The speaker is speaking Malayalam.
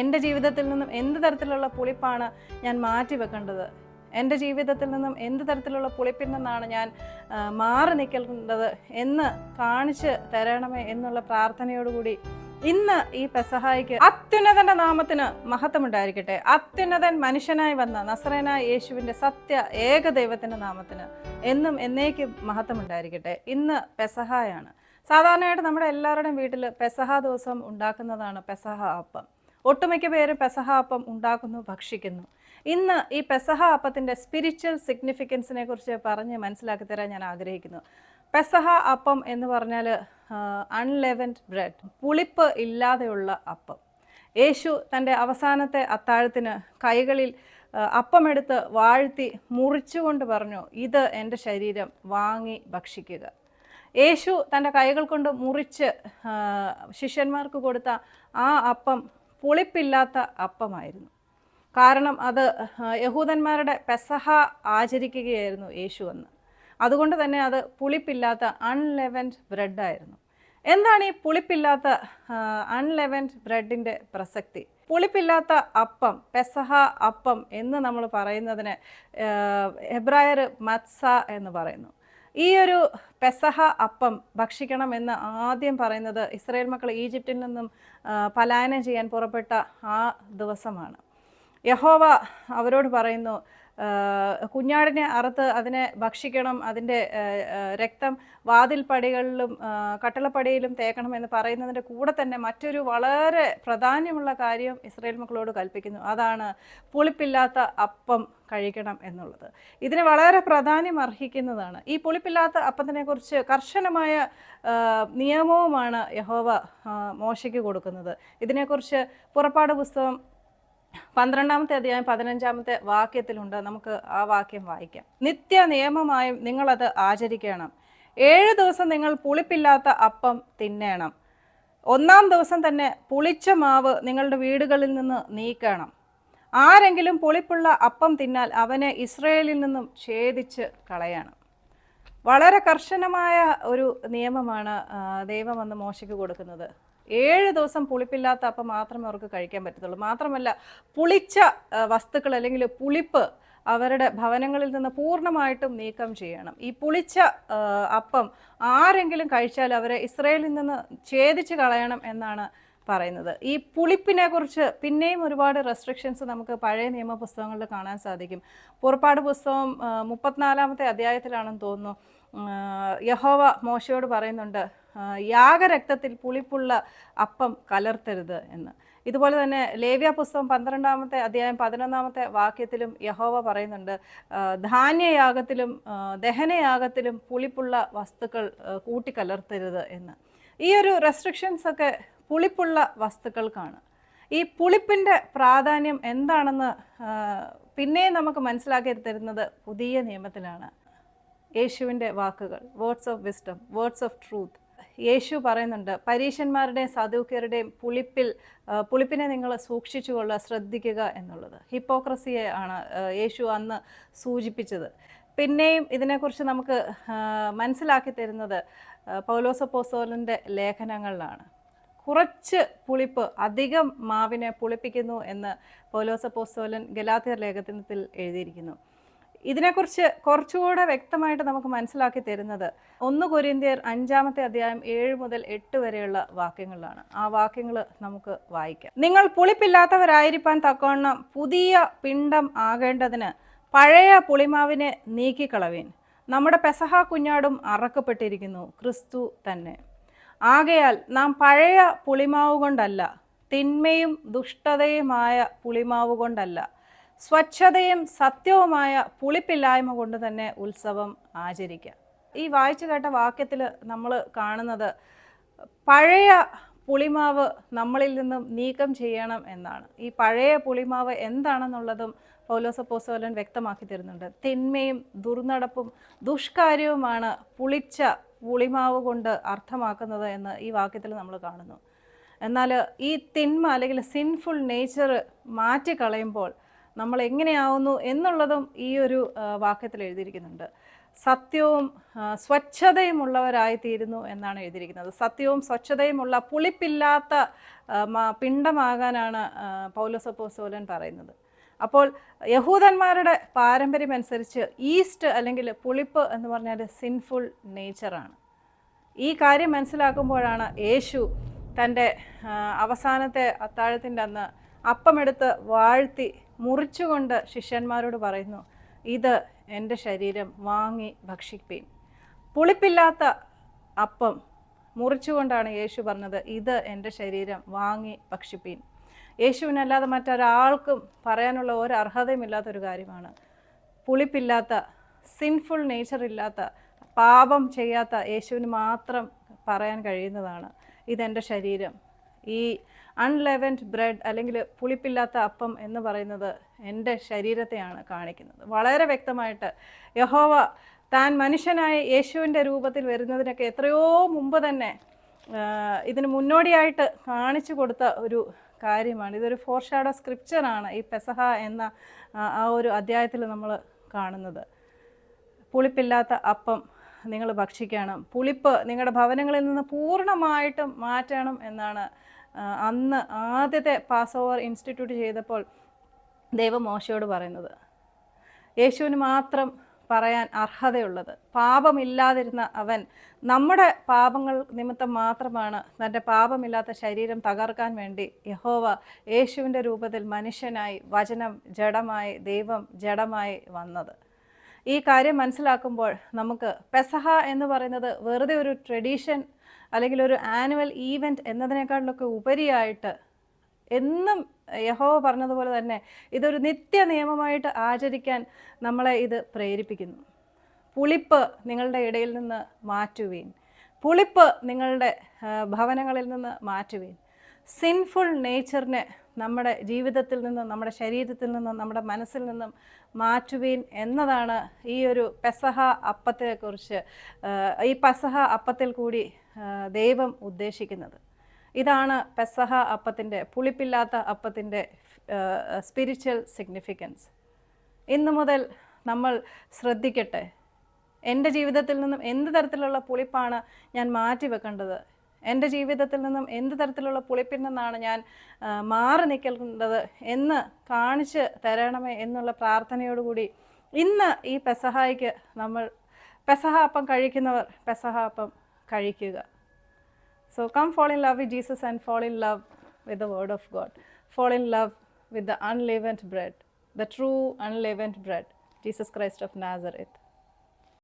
എൻ്റെ ജീവിതത്തിൽ നിന്നും എന്ത് തരത്തിലുള്ള പുളിപ്പാണ് ഞാൻ മാറ്റി വെക്കേണ്ടത്? എൻ്റെ ജീവിതത്തിൽ നിന്നും എന്ത് തരത്തിലുള്ള പുളിപ്പിൽ നിന്നാണ് ഞാൻ മാറി നിൽക്കേണ്ടത് എന്ന് കാണിച്ച് തരണമേ എന്നുള്ള പ്രാർത്ഥനയോടുകൂടി ഇന്ന് ഈ പെസഹായ്ക്ക് അത്യുന്നതന്റെ നാമത്തിന് മഹത്വമുണ്ടായിരിക്കട്ടെ. അത്യുന്നതൻ മനുഷ്യനായി വന്ന നസറേനായ യേശുവിൻ്റെ സത്യ ഏകദൈവത്തിൻ്റെ നാമത്തിന് എന്നും എന്നേക്കും മഹത്വമുണ്ടായിരിക്കട്ടെ. ഇന്ന് പെസഹായാണ്. സാധാരണയായിട്ട് നമ്മുടെ എല്ലാവരുടെയും വീട്ടിൽ പെസഹ ദിവസം ഉണ്ടാക്കുന്നതാണ് പെസഹ അപ്പം. ഒട്ടുമിക്ക പേരും പെസഹ അപ്പം ഉണ്ടാക്കുന്നു, ഭക്ഷിക്കുന്നു. ഇന്ന് ഈ പെസഹ അപ്പത്തിൻ്റെ സ്പിരിച്വൽ സിഗ്നിഫിക്കൻസിനെ കുറിച്ച് പറഞ്ഞ് മനസ്സിലാക്കി തരാൻ ഞാൻ ആഗ്രഹിക്കുന്നു. പെസഹ അപ്പം എന്ന് പറഞ്ഞാൽ അൺലെവൻഡ് ബ്രെഡ്, പുളിപ്പ് ഇല്ലാതെയുള്ള അപ്പം. യേശു തൻ്റെ അവസാനത്തെ അത്താഴത്തിന് കൈകളിൽ അപ്പമെടുത്ത് വാഴ്ത്തി മുറിച്ചുകൊണ്ട് പറഞ്ഞു, ഇത് എൻ്റെ ശരീരം, വാങ്ങി ഭക്ഷിക്കുക. യേശു തൻ്റെ കൈകൾ കൊണ്ട് മുറിച്ച് ശിഷ്യന്മാർക്ക് കൊടുത്ത ആ അപ്പം പുളിപ്പില്ലാത്ത അപ്പമായിരുന്നു. കാരണം അത് യഹൂദന്മാരുടെ പെസഹ ആചരിക്കുകയായിരുന്നു യേശു അന്ന്. അതുകൊണ്ട് തന്നെ അത് പുളിപ്പില്ലാത്ത അൺലെവൻഡ് ബ്രെഡായിരുന്നു. എന്താണ് ഈ പുളിപ്പില്ലാത്ത അൺലെവൻഡ് ബ്രെഡിൻ്റെ പ്രസക്തി? പുളിപ്പില്ലാത്ത അപ്പം, പെസഹ അപ്പം എന്ന് നമ്മൾ പറയുന്നതിന് എബ്രായർ മത്സ എന്ന് പറയുന്നു. ഈ ഒരു പെസഹ അപ്പം ഭക്ഷിക്കണം എന്ന് ആദ്യം പറയുന്നത് ഇസ്രായേൽ മക്കൾ ഈജിപ്തിൽ നിന്നും പലായനം ചെയ്യാൻ പുറപ്പെട്ട ആ ദിവസമാണ്. യഹോവ അവരോട് പറയുന്നു, കുഞ്ഞാടിനെ അറുത്ത് അതിനെ ഭക്ഷിക്കണം, അതിൻ്റെ രക്തം വാതിൽപ്പടികളിലും കട്ടളപ്പടിയിലും തേക്കണം എന്ന് പറയുന്നതിൻ്റെ കൂടെ തന്നെ മറ്റൊരു വളരെ പ്രാധാന്യമുള്ള കാര്യം ഇസ്രായേൽ മക്കളോട് കൽപ്പിക്കുന്നു. അതാണ് പുളിപ്പില്ലാത്ത അപ്പം കഴിക്കണം എന്നുള്ളത്. ഇതിന് വളരെ പ്രാധാന്യം അർഹിക്കുന്നതാണ്. ഈ പുളിപ്പില്ലാത്ത അപ്പത്തിനെക്കുറിച്ച് കർശനമായ നിയമവുമാണ് യഹോവ മോശയ്ക്ക് കൊടുക്കുന്നത്. ഇതിനെക്കുറിച്ച് പുറപ്പാട് പുസ്തകം 12-ാമത്തെ അധ്യായം 15-ാമത്തെ വാക്യത്തിലുണ്ട്. നമുക്ക് ആ വാക്യം വായിക്കാം. നിത്യ നിയമമായും നിങ്ങളത് ആചരിക്കണം. 7 ദിവസം നിങ്ങൾ പുളിപ്പില്ലാത്ത അപ്പം തിന്നണം. 1-ാം ദിവസം തന്നെ പുളിച്ച മാവ് നിങ്ങളുടെ വീടുകളിൽ നിന്ന് നീക്കണം. ആരെങ്കിലും പുളിപ്പുള്ള അപ്പം തിന്നാൽ അവനെ ഇസ്രായേലിൽ നിന്നും ഛേദിച്ച് കളയണം. വളരെ കർശനമായ ഒരു നിയമമാണ് ദൈവം അന്ന് മോശയ്ക്ക് കൊടുക്കുന്നത്. 7 ദിവസം പുളിപ്പില്ലാത്ത അപ്പം മാത്രമേ അവർക്ക് കഴിക്കാൻ പറ്റത്തുള്ളൂ. മാത്രമല്ല, പുളിച്ച വസ്തുക്കൾ അല്ലെങ്കിൽ പുളിപ്പ് അവരുടെ ഭവനങ്ങളിൽ നിന്ന് പൂർണ്ണമായിട്ടും നീക്കം ചെയ്യണം. ഈ പുളിച്ച അപ്പം ആരെങ്കിലും കഴിച്ചാൽ അവരെ ഇസ്രായേലിൽ നിന്ന് ഛേദിച്ച് കളയണം എന്നാണ് പറയുന്നത്. ഈ പുളിപ്പിനെ കുറിച്ച് പിന്നെയും ഒരുപാട് റെസ്ട്രിക്ഷൻസ് നമുക്ക് പഴയ നിയമ പുസ്തകങ്ങളിൽ കാണാൻ സാധിക്കും. പുറപ്പാട് പുസ്തകം 34-ാമത്തെ അധ്യായത്തിലാണെന്ന് തോന്നുന്നു, യഹോവ മോശയോട് പറയുന്നുണ്ട്, യാഗരക്തത്തിൽ പുളിപ്പുള്ള അപ്പം കലർത്തരുത് എന്ന്. ഇതുപോലെ തന്നെ ലേവ്യ പുസ്തകം 12-ാമത്തെ അധ്യായം 11-ാമത്തെ വാക്യത്തിലും യഹോവ പറയുന്നുണ്ട്, ധാന്യയാഗത്തിലും ദഹനയാഗത്തിലും പുളിപ്പുള്ള വസ്തുക്കൾ കൂട്ടിക്കലർത്തരുത് എന്ന്. ഈ ഒരു റെസ്ട്രിക്ഷൻസ് ഒക്കെ പുളിപ്പുള്ള വസ്തുക്കൾക്കാണ്. ഈ പുളിപ്പിൻ്റെ പ്രാധാന്യം എന്താണെന്ന് പിന്നെയും നമുക്ക് മനസ്സിലാക്കി തരുന്നത് പുതിയ നിയമത്തിലാണ്. യേശുവിൻ്റെ വാക്കുകൾ, words of wisdom, words of truth. യേശു പറയുന്നുണ്ട്, പരീശന്മാരുടെയും സദൂക്യരുടെയും പുളിപ്പിനെ നിങ്ങൾ സൂക്ഷിച്ചുകൊള്ളുക, ശ്രദ്ധിക്കുക എന്നുള്ളത്. ഹിപ്പോക്രസിയെ ആണ് യേശു അന്ന് സൂചിപ്പിച്ചത്. പിന്നെയും ഇതിനെക്കുറിച്ച് നമുക്ക് മനസ്സിലാക്കി തരുന്നത് പൗലോസ് അപ്പോസ്തലൻ്റെ ലേഖനങ്ങളിലാണ്. കുറച്ച് പുളിപ്പ് അധികം മാവിനെ പുളിപ്പിക്കുന്നു എന്ന് പൗലോസ് അപ്പോസ്തലൻ ഗലാത്യർ ലേഖനത്തിൽ എഴുതിയിരിക്കുന്നു. ഇതിനെക്കുറിച്ച് കുറച്ചുകൂടെ വ്യക്തമായിട്ട് നമുക്ക് മനസ്സിലാക്കി തരുന്നത് 1 കൊരിന്ത്യർ 5-ാമത്തെ അധ്യായം 7 മുതൽ 8 വരെയുള്ള വാക്യങ്ങളിലാണ്. ആ വാക്യങ്ങൾ നമുക്ക് വായിക്കാം. നിങ്ങൾ പുളിപ്പില്ലാത്തവരായിരിക്കാൻ തക്കവണ്ണം പുതിയ പിണ്ഡം ആകേണ്ടതിന് പഴയ പുളിമാവിനെ നീക്കിക്കളവീൻ. നമ്മുടെ പെസഹ കുഞ്ഞാടും അറക്കപ്പെട്ടിരിക്കുന്നു, ക്രിസ്തു തന്നെ. ആകയാൽ നാം പഴയ പുളിമാവ് കൊണ്ടല്ല, തിന്മയും ദുഷ്ടതയുമായ പുളിമാവ് കൊണ്ടല്ല, സ്വച്ഛതയും സത്യവുമായ പുളിപ്പില്ലായ്മ കൊണ്ട് തന്നെ ഉത്സവം ആചരിക്കാം. ഈ വായിച്ചു കേട്ട വാക്യത്തിൽ നമ്മൾ കാണുന്നത് പഴയ പുളിമാവ് നമ്മളിൽ നിന്നും നീക്കം ചെയ്യണം എന്നാണ്. ഈ പഴയ പുളിമാവ് എന്താണെന്നുള്ളതും പൗലോസ് അപ്പോസ്തലൻ വ്യക്തമാക്കി തരുന്നുണ്ട്. തിന്മയും ദുർനടപ്പും ദുഷ്കാര്യവുമാണ് പുളിച്ച പുളിമാവ് കൊണ്ട് അർത്ഥമാക്കുന്നത് എന്ന് ഈ വാക്യത്തിൽ നമ്മൾ കാണുന്നു. എന്നാൽ ഈ തിന്മ അല്ലെങ്കിൽ സിൻഫുൾ നേച്ചർ മാറ്റിക്കളയുമ്പോൾ നമ്മൾ എങ്ങനെയാവുന്നു എന്നുള്ളതും ഈ ഒരു വാക്യത്തിൽ എഴുതിയിരിക്കുന്നുണ്ട്. സത്യവും സ്വച്ഛതയുമുള്ളവരായിത്തീരുന്നു എന്നാണ് എഴുതിയിരിക്കുന്നത്. സത്യവും സ്വച്ഛതയുമുള്ള പുളിപ്പില്ലാത്ത പിണ്ടമാകാനാണ് പൗലോസ് അപ്പോസ്തലൻ പറയുന്നത്. അപ്പോൾ യഹൂദന്മാരുടെ പാരമ്പര്യം അനുസരിച്ച് ഈസ്റ്റ് അല്ലെങ്കിൽ പുളിപ്പ് എന്ന് പറഞ്ഞാൽ സിൻഫുൾ നേച്ചറാണ്. ഈ കാര്യം മനസ്സിലാക്കുമ്പോഴാണ് യേശു തൻ്റെ അവസാനത്തെ അത്താഴത്തിൻ്റെ അന്ന് അപ്പമെടുത്ത് വാഴ്ത്തി മുറിച്ചുകൊണ്ട് ശിഷ്യന്മാരോട് പറയുന്നു, ഇത് എൻ്റെ ശരീരം, വാങ്ങി ഭക്ഷിപ്പീൻ. പുളിപ്പില്ലാത്ത അപ്പം മുറിച്ചുകൊണ്ടാണ് യേശു പറഞ്ഞത്, ഇത് എൻ്റെ ശരീരം, വാങ്ങി ഭക്ഷിപ്പീൻ. യേശുവിനല്ലാതെ മറ്റൊരാൾക്കും പറയാനുള്ള ഒരു അർഹതയുമില്ലാത്തൊരു കാര്യമാണ്. പുളിപ്പില്ലാത്ത, സിൻഫുൾ നേച്ചർ ഇല്ലാത്ത, പാപം ചെയ്യാത്ത യേശുവിന് മാത്രം പറയാൻ കഴിയുന്നതാണ്, ഇതെൻ്റെ ശരീരം. ഈ അൺലെവൻഡ് ബ്രെഡ് അല്ലെങ്കിൽ പുളിപ്പില്ലാത്ത അപ്പം എന്ന് പറയുന്നത് എൻ്റെ ശരീരത്തെയാണ് കാണിക്കുന്നത്. വളരെ വ്യക്തമായിട്ട് യഹോവ താൻ മനുഷ്യനായ യേശുവിൻ്റെ രൂപത്തിൽ വരുന്നതിനൊക്കെ എത്രയോ മുമ്പ് തന്നെ ഇതിന് മുന്നോടിയായിട്ട് കാണിച്ചു കൊടുത്ത ഒരു കാര്യമാണ്. ഇതൊരു ഫോർഷാഡോ സ്ക്രിപ്ചറാണ് ഈ പെസഹ എന്ന ആ ഒരു അധ്യായത്തിൽ നമ്മൾ കാണുന്നത്. പുളിപ്പില്ലാത്ത അപ്പം നിങ്ങൾ ഭക്ഷിക്കണം, പുളിപ്പ് നിങ്ങളുടെ ഭവനങ്ങളിൽ നിന്ന് പൂർണ്ണമായിട്ടും മാറ്റണം എന്നാണ് അന്ന് ആദ്യത്തെ പാസ് ഓവർ ഇൻസ്റ്റിറ്റ്യൂട്ട് ചെയ്തപ്പോൾ ദൈവം മോശയോട് പറയുന്നത്. യേശുവിന് മാത്രം പറയാൻ അർഹതയുള്ളത്. പാപമില്ലാതിരുന്ന അവൻ നമ്മുടെ പാപങ്ങൾ നിമിത്തം മാത്രമാണ് തൻ്റെ പാപമില്ലാത്ത ശരീരം തകർക്കാൻ വേണ്ടി യഹോവ യേശുവിൻ്റെ രൂപത്തിൽ മനുഷ്യനായി, വചനം ജഡമായി, ദൈവം ജഡമായി വന്നത്. ഈ കാര്യം മനസ്സിലാക്കുമ്പോൾ നമുക്ക് പെസഹ എന്ന് പറയുന്നത് വെറുതെ ഒരു ട്രഡീഷൻ അല്ലെങ്കിൽ ഒരു ആനുവൽ ഈവൻറ്റ് എന്നതിനേക്കാളിലൊക്കെ ഉപരിയായിട്ട് എന്നും യഹോവ പറഞ്ഞതുപോലെ തന്നെ ഇതൊരു നിത്യ നിയമമായിട്ട് ആചരിക്കാൻ നമ്മളെ ഇത് പ്രേരിപ്പിക്കുന്നു. പുളിപ്പ് നിങ്ങളുടെ ഇടയിൽ നിന്ന് മാറ്റുവീൻ, പുളിപ്പ് നിങ്ങളുടെ ഭവനങ്ങളിൽ നിന്ന് മാറ്റുവീൻ. സിൻഫുൾ നേച്ചറിനെ നമ്മുടെ ജീവിതത്തിൽ നിന്നും, നമ്മുടെ ശരീരത്തിൽ നിന്നും, നമ്മുടെ മനസ്സിൽ നിന്നും മാറ്റുവീൻ എന്നതാണ് ഈ ഒരു പെസഹ അപ്പത്തെക്കുറിച്ച്, ഈ പെസഹ അപ്പത്തിൽ കൂടി ദൈവം ഉദ്ദേശിക്കുന്നത്. ഇതാണ് പെസഹ അപ്പത്തിൻ്റെ, പുളിപ്പില്ലാത്ത അപ്പത്തിൻ്റെ സ്പിരിച്വൽ സിഗ്നിഫിക്കൻസ്. ഇന്നു മുതൽ നമ്മൾ ശ്രദ്ധിക്കട്ടെ, എൻ്റെ ജീവിതത്തിൽ നിന്നും എന്ത് തരത്തിലുള്ള പുളിപ്പാണ് ഞാൻ മാറ്റി വെക്കേണ്ടത്, എൻ്റെ ജീവിതത്തിൽ നിന്നും എന്ത് തരത്തിലുള്ള പുളിപ്പിൽ നിന്നാണ് ഞാൻ മാറി നിൽക്കേണ്ടത് എന്ന് കാണിച്ച് തരണമേ എന്നുള്ള പ്രാർത്ഥനയോടുകൂടി ഇന്ന് ഈ പെസഹായ്ക്ക് നമ്മൾ പെസഹ അപ്പം കഴിക്കുന്നവർ പെസഹ അപ്പം കഴിക്കുക. So come fall in love with Jesus and fall in love with the word of God. Fall in love with the unleavened bread, the true unleavened bread, Jesus Christ of Nazareth.